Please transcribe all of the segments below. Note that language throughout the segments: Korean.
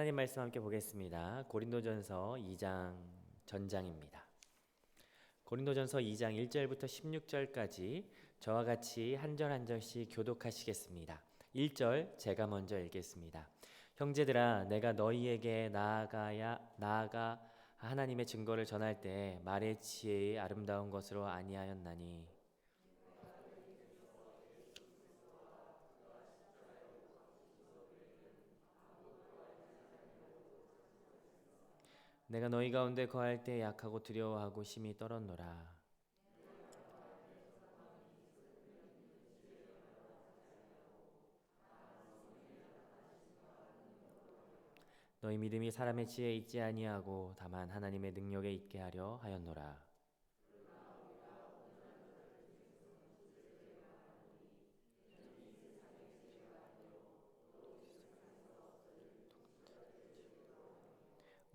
하나님 말씀 함께 보겠습니다. 고린도전서 2장 전장입니다. 고린도전서 2장 1절부터 16절까지 저와 같이 한 절 한 절씩 교독하시겠습니다. 1절 제가 먼저 읽겠습니다. 형제들아, 내가 너희에게 나아가 하나님의 증거를 전할 때 말의 지혜의 아름다운 것으로 아니하였나니 내가 너희 가운데 거할 때 약하고 두려워하고 심히 떨었노라. 너희 믿음이 사람의 지혜에 있지 아니하고 다만 하나님의 능력에 있게 하려 하였노라.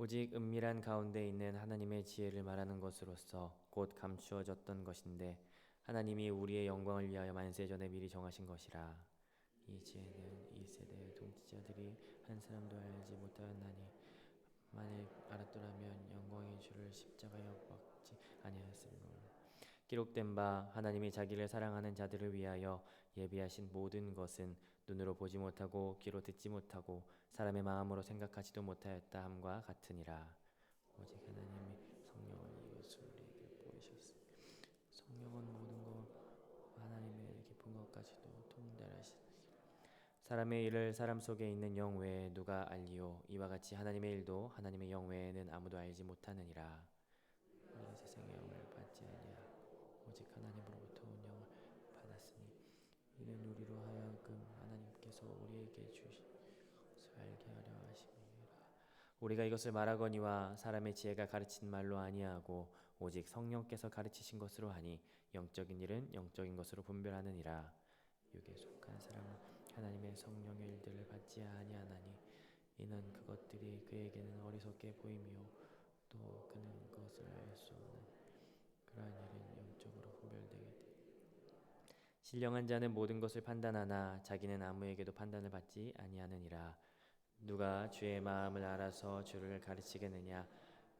오직 은밀한 가운데 있는 하나님의 지혜를 말하는 것으로서 곧 감추어졌던 것인데 하나님이 우리의 영광을 위하여 만세전에 미리 정하신 것이라. 이 지혜는 이 세대의 통치자들이 한 사람도 알지 못하였나니 만일 알았더라면 영광의 주를 십자가에 못 박지 아니하였으리라. 기록된 바 하나님이 자기를 사랑하는 자들을 위하여 예비하신 모든 것은 눈으로 보지 못하고 귀로 듣지 못하고 사람의 마음으로 생각하지도 못하였다 함과 같으니라. 오직 하나님이 성령을 이웃을 우리에게 보이셨으니 성령은 모든 것 하나님의 깊은 것까지도 통달하시니 사람의 일을 사람 속에 있는 영 외에 누가 알리요. 이와 같이 하나님의 일도 하나님의 영 외에는 아무도 알지 못하느니라. 우리는 세상의 영을 받지 아니하고 오직 하나님으로부터 온 영을 받았으니 이는 우리로 하여금 하나님께서 우리에게 주신 것을 알게 하려 하심이라. 우리가 이것을 말하거니와 사람의 지혜가 가르친 말로 아니하고 오직 성령께서 가르치신 것으로 하니 영적인 일은 영적인 것으로 분별하느니라. 육에 속한 사람은 하나님의 성령의 일들을 받지 아니하나니 이는 그것들이 그에게는 어리석게 보이며 또 그는 그것을 알 수 없는 그러한 일은 영적으로 분별되게 돼. 신령한 자는 모든 것을 판단하나 자기는 아무에게도 판단을 받지 아니하느니라. 누가 주의 마음을 알아서 주를 가르치겠느냐.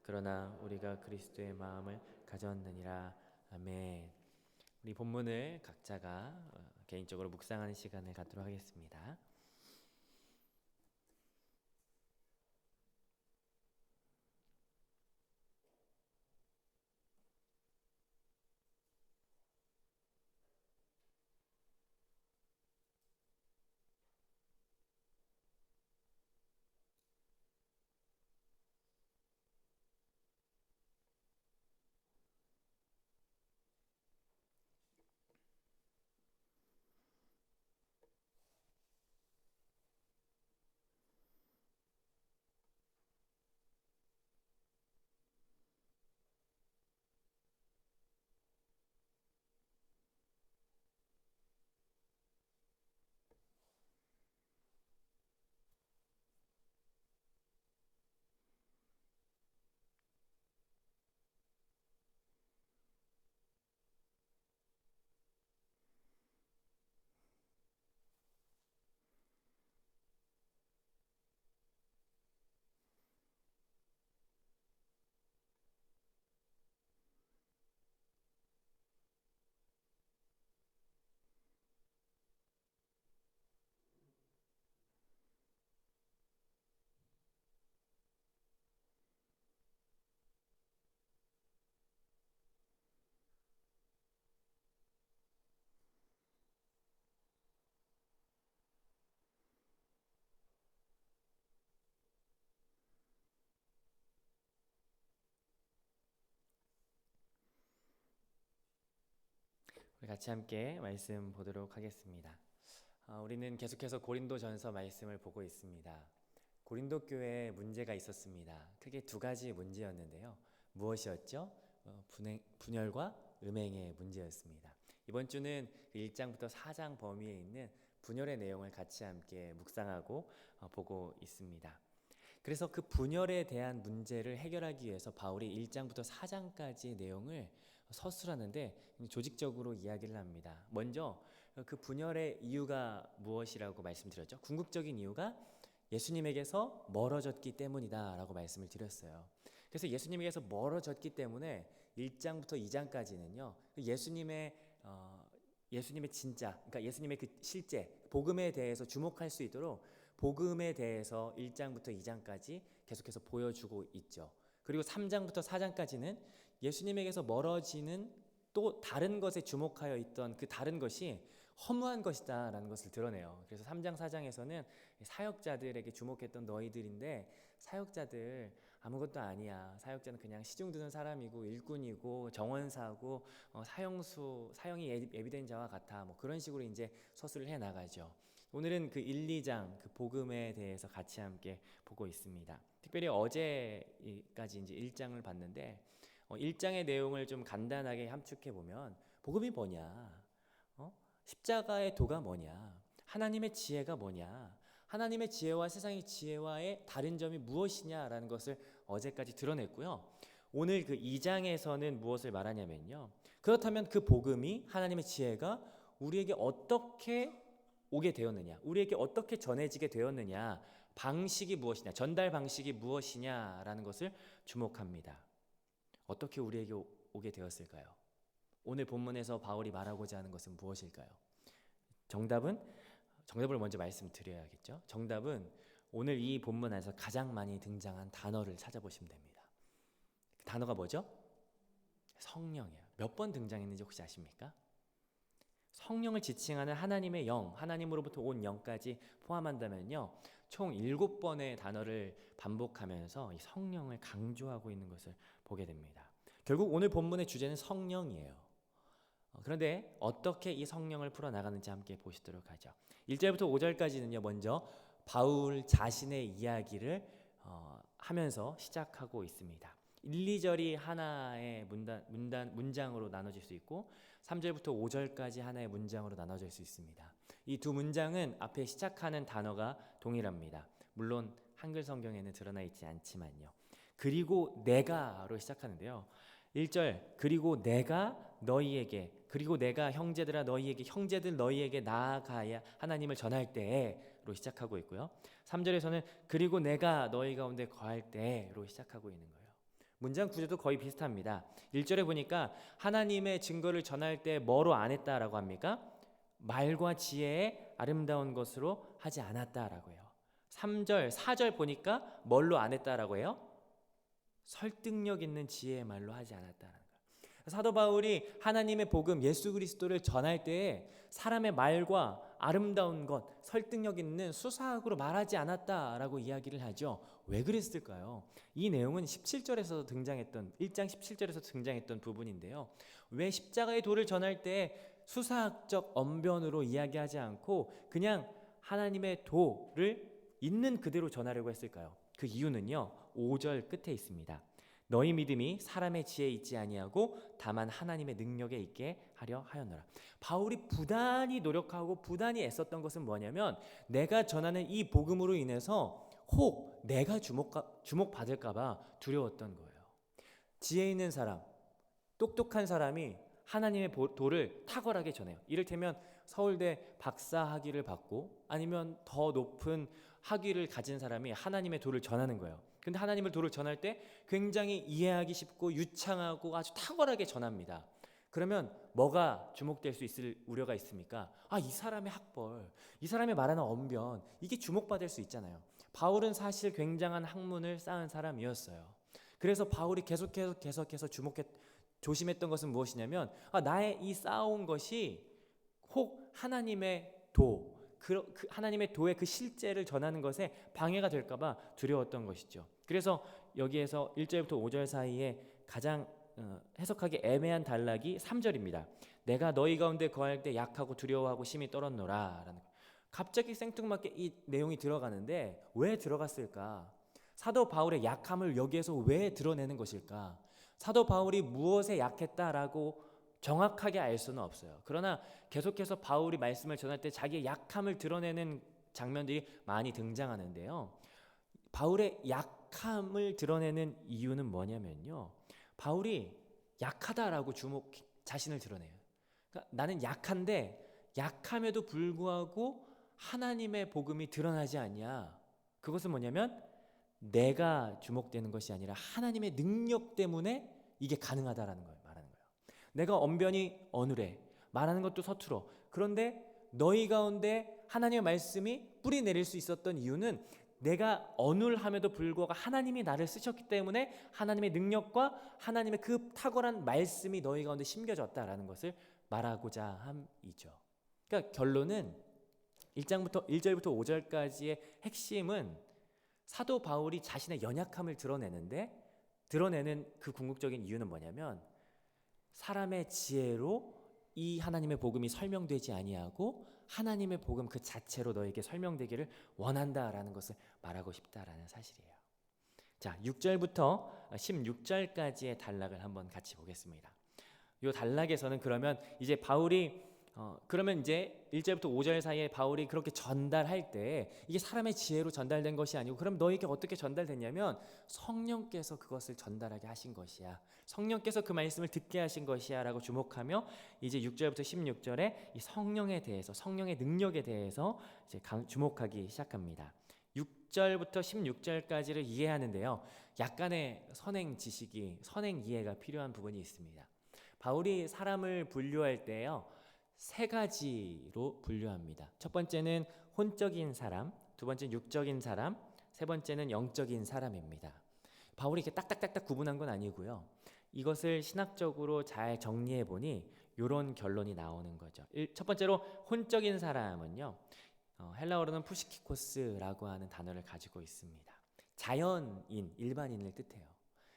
그러나 우리가 그리스도의 마음을 가졌느니라. 아멘. 우리 본문을 각자가 개인적으로 묵상하는 시간을 갖도록 하겠습니다. 우리 같이 함께 말씀 보도록 하겠습니다. 우리는 계속해서 고린도전서 말씀을 보고 있습니다. 고린도 교회에 문제가 있었습니다. 크게 두 가지 문제였는데요. 무엇이었죠? 분열과 음행의 문제였습니다. 이번 주는 1장부터 4장 범위에 있는 분열의 내용을 같이 함께 묵상하고 보고 있습니다. 그래서 그 분열에 대한 문제를 해결하기 위해서 바울이 1장부터 4장까지의 내용을 서술하는데 조직적으로 이야기를 합니다. 먼저 그 분열의 이유가 무엇이라고 말씀드렸죠? 궁극적인 이유가 예수님에게서 멀어졌기 때문이다라고 말씀을 드렸어요. 그래서 예수님에게서 멀어졌기 때문에 1장부터 2장까지는요. 예수님의 진짜, 그러니까 예수님의 그 실제 복음에 대해서 주목할 수 있도록 복음에 대해서 1장부터 2장까지 계속해서 보여주고 있죠. 그리고 3장부터 4장까지는 예수님에게서 멀어지는 또 다른 것에 주목하여 있던 그 다른 것이 허무한 것이다 라는 것을 드러내요. 그래서 3장 4장에서는 사역자들에게 주목했던 너희들인데 사역자들 아무것도 아니야. 사역자는 그냥 시중 드는 사람이고 일꾼이고 정원사고 사형이 예비된 자와 같아. 뭐 그런 식으로 이제 서술을 해 나가죠. 오늘은 그 1, 2장 그 복음에 대해서 같이 함께 보고 있습니다. 특별히 어제까지 이제 1장을 봤는데 1장의 내용을 좀 간단하게 함축해 보면 복음이 뭐냐? 십자가의 도가 뭐냐? 하나님의 지혜가 뭐냐? 하나님의 지혜와 세상의 지혜와의 다른 점이 무엇이냐라는 것을 어제까지 드러냈고요. 오늘 그 2장에서는 무엇을 말하냐면요. 그렇다면 그 복음이 하나님의 지혜가 우리에게 어떻게 오게 되었느냐, 우리에게 어떻게 전해지게 되었느냐, 방식이 무엇이냐, 전달 방식이 무엇이냐라는 것을 주목합니다. 어떻게 우리에게 오게 되었을까요? 오늘 본문에서 바울이 말하고자 하는 것은 무엇일까요? 정답을 먼저 말씀드려야겠죠. 정답은 오늘 이 본문 안에서 가장 많이 등장한 단어를 찾아보시면 됩니다. 그 단어가 뭐죠? 성령이에요. 몇 번 등장했는지 혹시 아십니까? 성령을 지칭하는 하나님의 영, 하나님으로부터 온 영까지 포함한다면요, 총 7번의 단어를 반복하면서 이 성령을 강조하고 있는 것을 보게 됩니다. 결국 오늘 본문의 주제는 성령이에요. 그런데 어떻게 이 성령을 풀어나가는지 함께 보시도록 하죠. 1절부터 5절까지는요, 먼저 바울 자신의 이야기를 하면서 시작하고 있습니다. 1, 2절이 하나의 문장으로 나눠질 수 있고 3절부터 5절까지 하나의 문장으로 나눠질 수 있습니다. 이 두 문장은 앞에 시작하는 단어가 동일합니다. 물론 한글 성경에는 드러나 있지 않지만요. 그리고 내가로 시작하는데요. 1절 그리고 내가 너희에게, 그리고 내가 형제들아 너희에게, 형제들 너희에게 나아가야 하나님을 전할 때로 시작하고 있고요. 3절에서는 그리고 내가 너희 가운데 거할 때로 시작하고 있는 거예요. 문장 구조도 거의 비슷합니다. 1절에 보니까 하나님의 증거를 전할 때 뭐로 안 했다라고 합니까? 말과 지혜의 아름다운 것으로 하지 않았다라고 해요. 3절, 4절 보니까 뭘로 안 했다라고 해요? 설득력 있는 지혜의 말로 하지 않았다는 거예요. 사도 바울이 하나님의 복음 예수 그리스도를 전할 때에 사람의 말과 아름다운 것, 설득력 있는 수사학으로 말하지 않았다라고 이야기를 하죠. 왜 그랬을까요? 이 내용은 17절에서 등장했던 1장 17절에서 등장했던 부분인데요. 왜 십자가의 도를 전할 때 수사학적 언변으로 이야기하지 않고 그냥 하나님의 도를 있는 그대로 전하려고 했을까요? 그 이유는요, 5절 끝에 있습니다. 너희 믿음이 사람의 지혜에 있지 아니하고 다만 하나님의 능력에 있게 하려 하였노라. 바울이 부단히 노력하고 부단히 애썼던 것은 뭐냐면 내가 전하는 이 복음으로 인해서 혹 내가 주목받을까 봐 두려웠던 거예요. 지혜 있는 사람, 똑똑한 사람이 하나님의 도를 탁월하게 전해요. 이를테면 서울대 박사 학위를 받고 아니면 더 높은 학위를 가진 사람이 하나님의 도를 전하는 거예요. 근데 하나님의 도를 전할 때 굉장히 이해하기 쉽고 유창하고 아주 탁월하게 전합니다. 그러면 뭐가 주목될 수 있을 우려가 있습니까? 이 사람의 학벌, 이 사람의 말하는 언변, 이게 주목받을 수 있잖아요. 바울은 사실 굉장한 학문을 쌓은 사람이었어요. 그래서 바울이 계속해서 조심했던 것은 무엇이냐면 나의 이 쌓아온 것이 혹 하나님의 도, 하나님의 도의 그 실제를 전하는 것에 방해가 될까봐 두려웠던 것이죠. 그래서 여기에서 1절부터 5절 사이에 가장 해석하기 애매한 단락이 3절입니다. 내가 너희 가운데 거할 때 약하고 두려워하고 심히 떨었노라 라는 거예요. 갑자기 생뚱맞게 이 내용이 들어가는데 왜 들어갔을까? 사도 바울의 약함을 여기에서 왜 드러내는 것일까? 사도 바울이 무엇에 약했다라고 정확하게 알 수는 없어요. 그러나 계속해서 바울이 말씀을 전할 때 자기의 약함을 드러내는 장면들이 많이 등장하는데요. 바울의 약함을 드러내는 이유는 뭐냐면요. 바울이 약하다라고 자신을 드러내요. 그러니까 나는 약한데 약함에도 불구하고 하나님의 복음이 드러나지 않냐. 그것은 뭐냐면 내가 주목되는 것이 아니라 하나님의 능력 때문에 이게 가능하다라는 걸 말하는 거예요. 내가 언변이 어눌해, 말하는 것도 서툴어. 그런데 너희 가운데 하나님의 말씀이 뿌리 내릴 수 있었던 이유는 내가 어눌함에도 불구하고 하나님이 나를 쓰셨기 때문에 하나님의 능력과 하나님의 그 탁월한 말씀이 너희 가운데 심겨졌다라는 것을 말하고자 함이죠. 그러니까 결론은 1절부터 5절까지의 핵심은 사도 바울이 자신의 연약함을 드러내는 그 궁극적인 이유는 뭐냐면 사람의 지혜로 이 하나님의 복음이 설명되지 아니하고 하나님의 복음 그 자체로 너에게 설명되기를 원한다라는 것을 말하고 싶다라는 사실이에요. 자, 6절부터 16절까지의 단락을 한번 같이 보겠습니다. 이 단락에서는 그러면 이제 바울이 그러면 이제 1절부터 5절 사이에 바울이 그렇게 전달할 때 이게 사람의 지혜로 전달된 것이 아니고 그럼 너에게 어떻게 전달됐냐면 성령께서 그것을 전달하게 하신 것이야. 성령께서 그 말씀을 듣게 하신 것이야 라고 주목하며 이제 6절부터 16절에 이 성령에 대해서 성령의 능력에 대해서 이제 주목하기 시작합니다. 6절부터 16절까지를 이해하는데요. 약간의 선행 이해가 필요한 부분이 있습니다. 바울이 사람을 분류할 때요. 세 가지로 분류합니다. 첫 번째는 혼적인 사람, 두 번째는 육적인 사람, 세 번째는 영적인 사람입니다. 바울이 이렇게 딱딱딱딱 구분한 건 아니고요. 이것을 신학적으로 잘 정리해 보니 이런 결론이 나오는 거죠. 첫 번째로 혼적인 사람은요. 헬라어로는 푸시키코스라고 하는 단어를 가지고 있습니다. 자연인, 일반인을 뜻해요.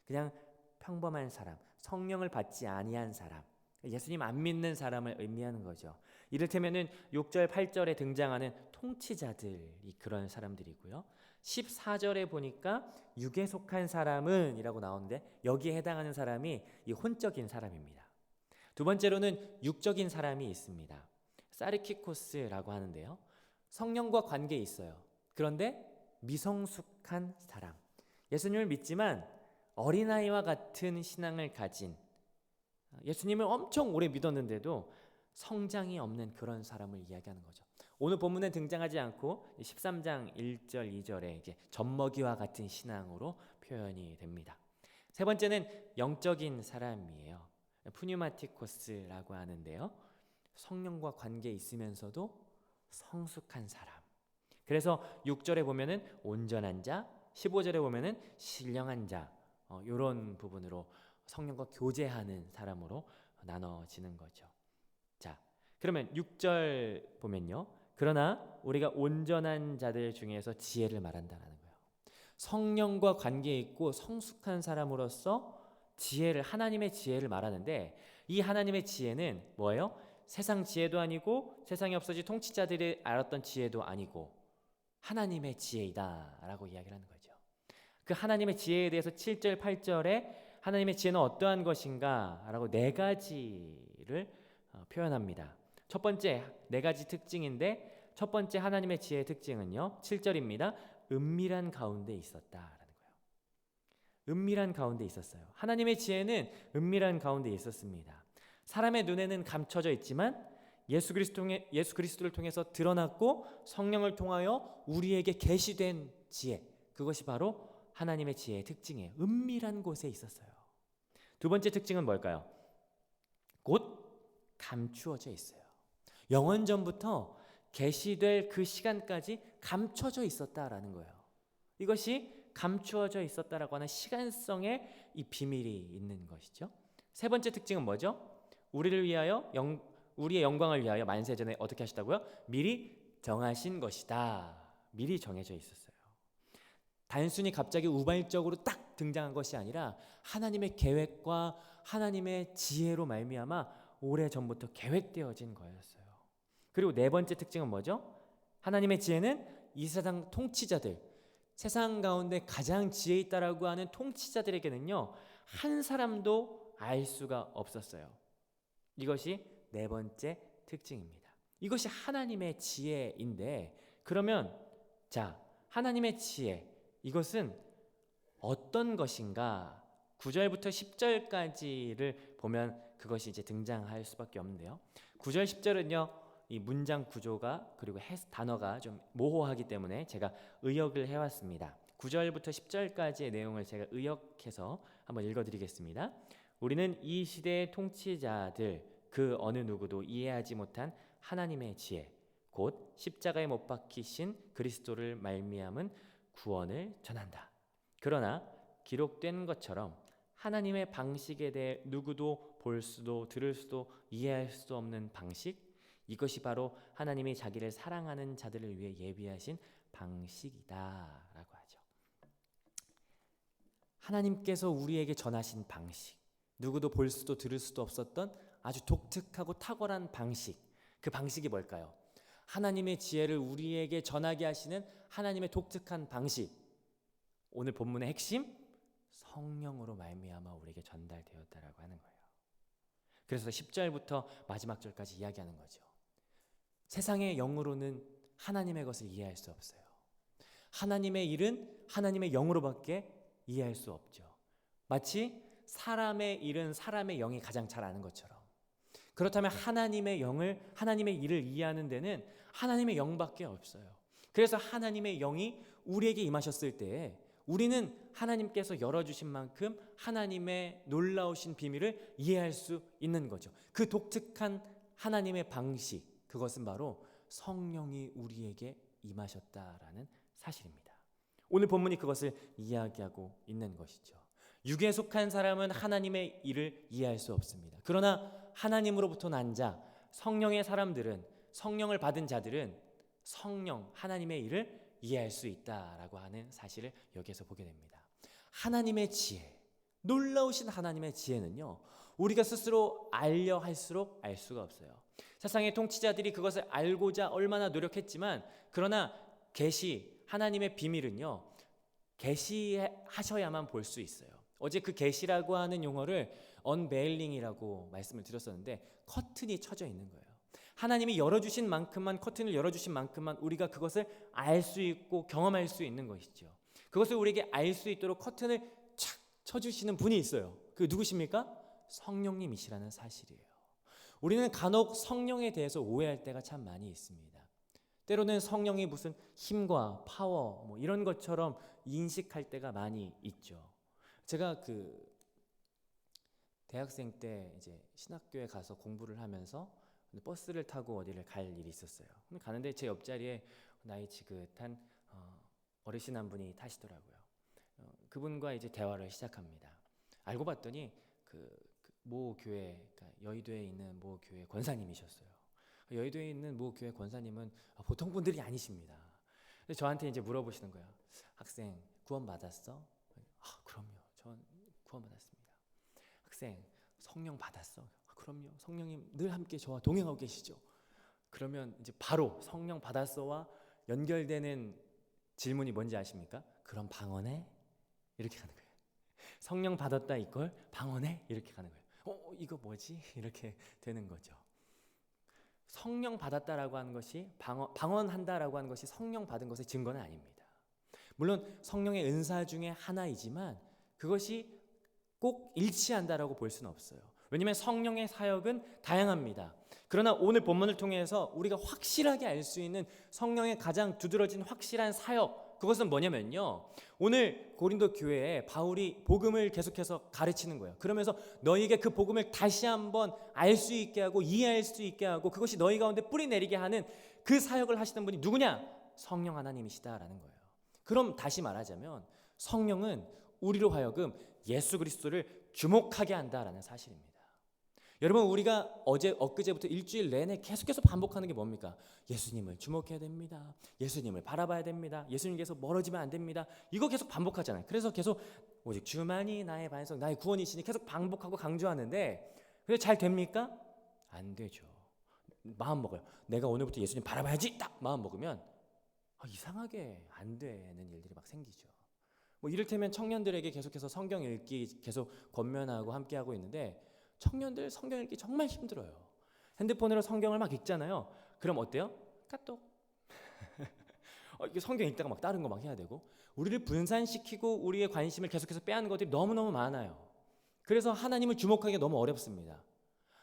그냥 평범한 사람, 성령을 받지 아니한 사람, 예수님 안 믿는 사람을 의미하는 거죠. 이를테면은 6절 8절에 등장하는 통치자들이 그런 사람들이고요. 14절에 보니까 육에 속한 사람은 이라고 나오는데 여기에 해당하는 사람이 이 혼적인 사람입니다. 두 번째로는 육적인 사람이 있습니다. 사르키코스라고 하는데요. 성령과 관계에 있어요. 그런데 미성숙한 사람. 예수님을 믿지만 어린아이와 같은 신앙을 가진 예수님을 엄청 오래 믿었는데도 성장이 없는 그런 사람을 이야기하는 거죠. 오늘 본문에 등장하지 않고 13장 1절 2절에 이제 젖먹이와 같은 신앙으로 표현이 됩니다. 세 번째는 영적인 사람이에요. 푸뉴마티코스라고 하는데요. 성령과 관계에 있으면서도 성숙한 사람. 그래서 6절에 보면은 온전한 자, 15절에 보면은 신령한 자, 이런 부분으로 성령과 교제하는 사람으로 나눠지는 거죠. 자, 그러면 6절 보면요. 그러나 우리가 온전한 자들 중에서 지혜를 말한다라는 거예요. 성령과 관계 있고 성숙한 사람으로서 하나님의 지혜를 말하는데 이 하나님의 지혜는 뭐예요? 세상 지혜도 아니고 세상에 없어진 통치자들이 알았던 지혜도 아니고 하나님의 지혜이다라고 이야기를 하는 거죠. 그 하나님의 지혜에 대해서 7절 8절에 하나님의 지혜는 어떠한 것인가 라고 네 가지를 표현합니다. 첫 번째 네 가지 특징인데 첫 번째 하나님의 지혜의 특징은요. 7절입니다. 은밀한 가운데 있었다라는 거예요. 은밀한 가운데 있었어요. 하나님의 지혜는 은밀한 가운데 있었습니다. 사람의 눈에는 감춰져 있지만 예수 그리스도를 통해서 드러났고 성령을 통하여 우리에게 계시된 지혜, 그것이 바로 하나님의 지혜의 특징이에요. 은밀한 곳에 있었어요. 두 번째 특징은 뭘까요? 곧 감추어져 있어요. 영원 전부터 계시될 그 시간까지 감춰져 있었다라는 거예요. 이것이 감추어져 있었다라고 하는 시간성의 이 비밀이 있는 것이죠. 세 번째 특징은 뭐죠? 우리의 영광을 위하여 만세전에 어떻게 하시다고요? 미리 정하신 것이다. 미리 정해져 있었어요. 단순히 갑자기 우발적으로 딱 등장한 것이 아니라 하나님의 계획과 하나님의 지혜로 말미암아 오래전부터 계획되어진 거였어요. 그리고 네 번째 특징은 뭐죠? 하나님의 지혜는 이 세상 통치자들, 세상 가운데 가장 지혜 있다라고 하는 통치자들에게는요, 한 사람도 알 수가 없었어요. 이것이 네 번째 특징입니다. 이것이 하나님의 지혜인데, 그러면 자, 하나님의 지혜, 이것은 어떤 것인가? 9절부터 10절까지를 보면 그것이 이제 등장할 수밖에 없는데요. 9절 10절은요. 이 문장 구조가 그리고 단어가 좀 모호하기 때문에 제가 의역을 해왔습니다. 9절부터 10절까지의 내용을 제가 의역해서 한번 읽어드리겠습니다. 우리는 이 시대의 통치자들 그 어느 누구도 이해하지 못한 하나님의 지혜 곧 십자가에 못 박히신 그리스도를 말미암은 구원을 전한다. 그러나 기록된 것처럼 하나님의 방식에 대해 누구도 볼 수도 들을 수도 이해할 수도 없는 방식, 이것이 바로 하나님이 자기를 사랑하는 자들을 위해 예비하신 방식이다라고 하죠. 하나님께서 우리에게 전하신 방식, 누구도 볼 수도 들을 수도 없었던 아주 독특하고 탁월한 방식, 그 방식이 뭘까요? 하나님의 지혜를 우리에게 전하게 하시는 하나님의 독특한 방식, 오늘 본문의 핵심, 성령으로 말미암아 우리에게 전달되었다라고 하는 거예요. 그래서 10절부터 마지막 절까지 이야기하는 거죠. 세상의 영으로는 하나님의 것을 이해할 수 없어요. 하나님의 일은 하나님의 영으로밖에 이해할 수 없죠. 마치 사람의 일은 사람의 영이 가장 잘 아는 것처럼. 그렇다면 하나님의 일을 이해하는 데는 하나님의 영밖에 없어요. 그래서 하나님의 영이 우리에게 임하셨을 때에 우리는 하나님께서 열어주신 만큼 하나님의 놀라우신 비밀을 이해할 수 있는 거죠. 그 독특한 하나님의 방식, 그것은 바로 성령이 우리에게 임하셨다라는 사실입니다. 오늘 본문이 그것을 이야기하고 있는 것이죠. 육에 속한 사람은 하나님의 일을 이해할 수 없습니다. 그러나 하나님으로부터 난 자, 성령의 사람들은, 성령을 받은 자들은 성령, 하나님의 일을 이해할 수 있다라고 하는 사실을 여기에서 보게 됩니다. 하나님의 지혜, 놀라우신 하나님의 지혜는요, 우리가 스스로 알려 할수록 알 수가 없어요. 세상의 통치자들이 그것을 알고자 얼마나 노력했지만, 그러나 하나님의 비밀은요, 계시하셔야만 볼 수 있어요. 어제 그 계시라고 하는 용어를 언베일링이라고 말씀을 드렸었는데, 커튼이 쳐져 있는 거예요. 하나님이 열어주신 만큼만, 커튼을 열어주신 만큼만 우리가 그것을 알 수 있고 경험할 수 있는 것이죠. 그것을 우리에게 알 수 있도록 커튼을 착 쳐주시는 분이 있어요. 그 누구십니까? 성령님이시라는 사실이에요. 우리는 간혹 성령에 대해서 오해할 때가 참 많이 있습니다. 때로는 성령이 무슨 힘과 파워 뭐 이런 것처럼 인식할 때가 많이 있죠. 제가 대학생 때 이제 신학교에 가서 공부를 하면서 버스를 타고 어디를 갈 일이 있었어요. 가는데 제 옆자리에 나이 지긋한 어르신 한 분이 타시더라고요. 그분과 이제 대화를 시작합니다. 알고 봤더니 모 교회, 그러니까 여의도에 있는 모 교회 권사님이셨어요. 여의도에 있는 모 교회 권사님은 보통 분들이 아니십니다. 근데 저한테 이제 물어보시는 거예요. 학생 구원 받았어? 그럼요. 전 구원 받았습니다. 학생 성령 받았어? 그럼요. 성령님 늘 함께 저와 동행하고 계시죠. 그러면 이제 바로 성령 받았어와 연결되는 질문이 뭔지 아십니까? 그럼 방언해? 이렇게 가는 거예요. 성령 받았다 이걸 방언해? 이렇게 가는 거예요. 이거 뭐지? 이렇게 되는 거죠. 성령 받았다라고 하는 것이 방언한다라고 하는 것이 성령 받은 것의 증거는 아닙니다. 물론 성령의 은사 중에 하나이지만 그것이 꼭 일치한다라고 볼 수는 없어요. 왜냐하면 성령의 사역은 다양합니다. 그러나 오늘 본문을 통해서 우리가 확실하게 알 수 있는 성령의 가장 두드러진 확실한 사역, 그것은 뭐냐면요, 오늘 고린도 교회에 바울이 복음을 계속해서 가르치는 거예요. 그러면서 너희에게 그 복음을 다시 한번 알 수 있게 하고 이해할 수 있게 하고 그것이 너희 가운데 뿌리 내리게 하는 그 사역을 하시는 분이 누구냐? 성령 하나님이시다라는 거예요. 그럼 다시 말하자면 성령은 우리로 하여금 예수 그리스도를 주목하게 한다라는 사실입니다. 여러분, 우리가 엊그제부터 일주일 내내 계속해서 반복하는 게 뭡니까? 예수님을 주목해야 됩니다. 예수님을 바라봐야 됩니다. 예수님께서 멀어지면 안 됩니다. 이거 계속 반복하잖아요. 그래서 계속 오직 주만이 나의 반석, 나의 구원이시니 계속 반복하고 강조하는데 그게 잘 됩니까? 안 되죠. 마음 먹어요. 내가 오늘부터 예수님 바라봐야지 딱 마음 먹으면 이상하게 안 되는 일들이 막 생기죠. 이를테면 청년들에게 계속해서 성경 읽기 계속 권면하고 함께하고 있는데 청년들 성경 읽기 정말 힘들어요. 핸드폰으로 성경을 막 읽잖아요. 그럼 어때요? 까똑. 성경 읽다가 막 다른 거 막 해야 되고 우리를 분산시키고 우리의 관심을 계속해서 빼앗는 것들이 너무너무 많아요. 그래서 하나님을 주목하기가 너무 어렵습니다.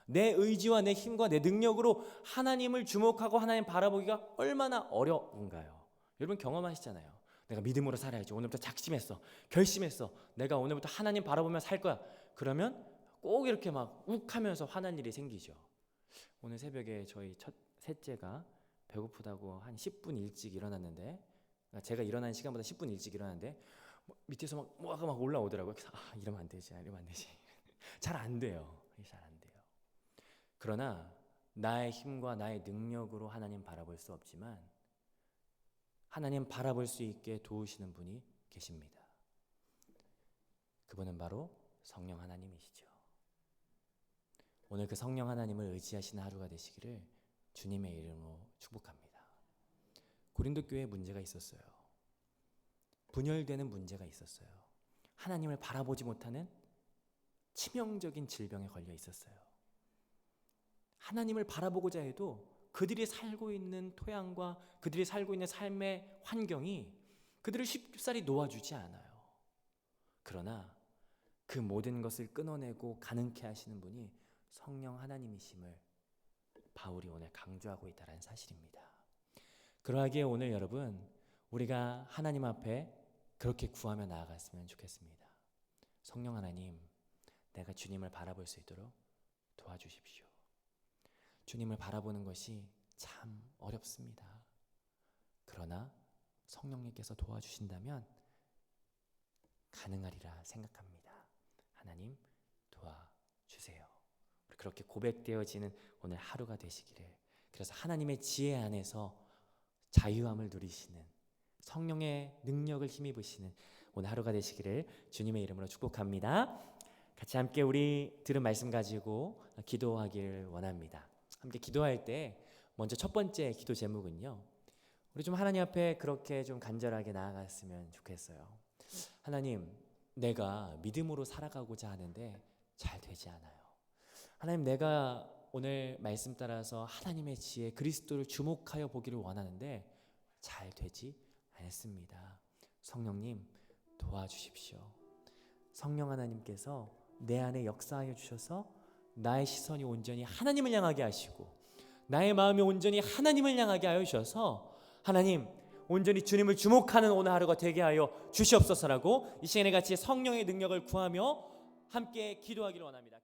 내 의지와 내 힘과 내 능력으로 하나님을 주목하고 하나님 바라보기가 얼마나 어려운가요? 여러분 경험하시잖아요. 내가 믿음으로 살아야지. 오늘부터 작심했어. 결심했어. 내가 오늘부터 하나님 바라보며 살 거야. 그러면 꼭 이렇게 막 욱하면서 화난 일이 생기죠. 오늘 새벽에 저희 셋째가 배고프다고 한 10분 일찍 일어났는데, 제가 일어나는 시간보다 10분 일찍 일어났는데 밑에서 막 뭐가 막 올라오더라고요. 그래서 이러면 안 되지. 잘 안 돼요. 잘 안 돼요. 그러나 나의 힘과 나의 능력으로 하나님 바라볼 수 없지만 하나님 바라볼 수 있게 도우시는 분이 계십니다. 그분은 바로 성령 하나님이시죠. 오늘 그 성령 하나님을 의지하시는 하루가 되시기를 주님의 이름으로 축복합니다. 고린도 교회에 문제가 있었어요. 분열되는 문제가 있었어요. 하나님을 바라보지 못하는 치명적인 질병에 걸려 있었어요. 하나님을 바라보고자 해도 그들이 살고 있는 토양과 그들이 살고 있는 삶의 환경이 그들을 쉽사리 놓아주지 않아요. 그러나 그 모든 것을 끊어내고 가능케 하시는 분이 성령 하나님이심을 바울이 오늘 강조하고 있다는 사실입니다. 그러하기에 오늘 여러분, 우리가 하나님 앞에 그렇게 구하며 나아갔으면 좋겠습니다. 성령 하나님, 내가 주님을 바라볼 수 있도록 도와주십시오. 주님을 바라보는 것이 참 어렵습니다. 그러나 성령님께서 도와주신다면 가능하리라 생각합니다. 하나님 도와주세요. 그렇게 고백되어지는 오늘 하루가 되시기를, 그래서 하나님의 지혜 안에서 자유함을 누리시는 성령의 능력을 힘입으시는 오늘 하루가 되시기를 주님의 이름으로 축복합니다. 같이 함께 우리 들은 말씀 가지고 기도하길 원합니다. 함께 기도할 때 먼저 첫 번째 기도 제목은요, 우리 좀 하나님 앞에 그렇게 좀 간절하게 나아갔으면 좋겠어요. 하나님, 내가 믿음으로 살아가고자 하는데 잘 되지 않아요. 하나님, 내가 오늘 말씀 따라서 하나님의 지혜 그리스도를 주목하여 보기를 원하는데 잘 되지 않습니다. 성령님 도와주십시오. 성령 하나님께서 내 안에 역사하여 주셔서 나의 시선이 온전히 하나님을 향하게 하시고 나의 마음이 온전히 하나님을 향하게 하여 주셔서 하나님 온전히 주님을 주목하는 오늘 하루가 되게 하여 주시옵소서라고 이 시간에 같이 성령의 능력을 구하며 함께 기도하기를 원합니다.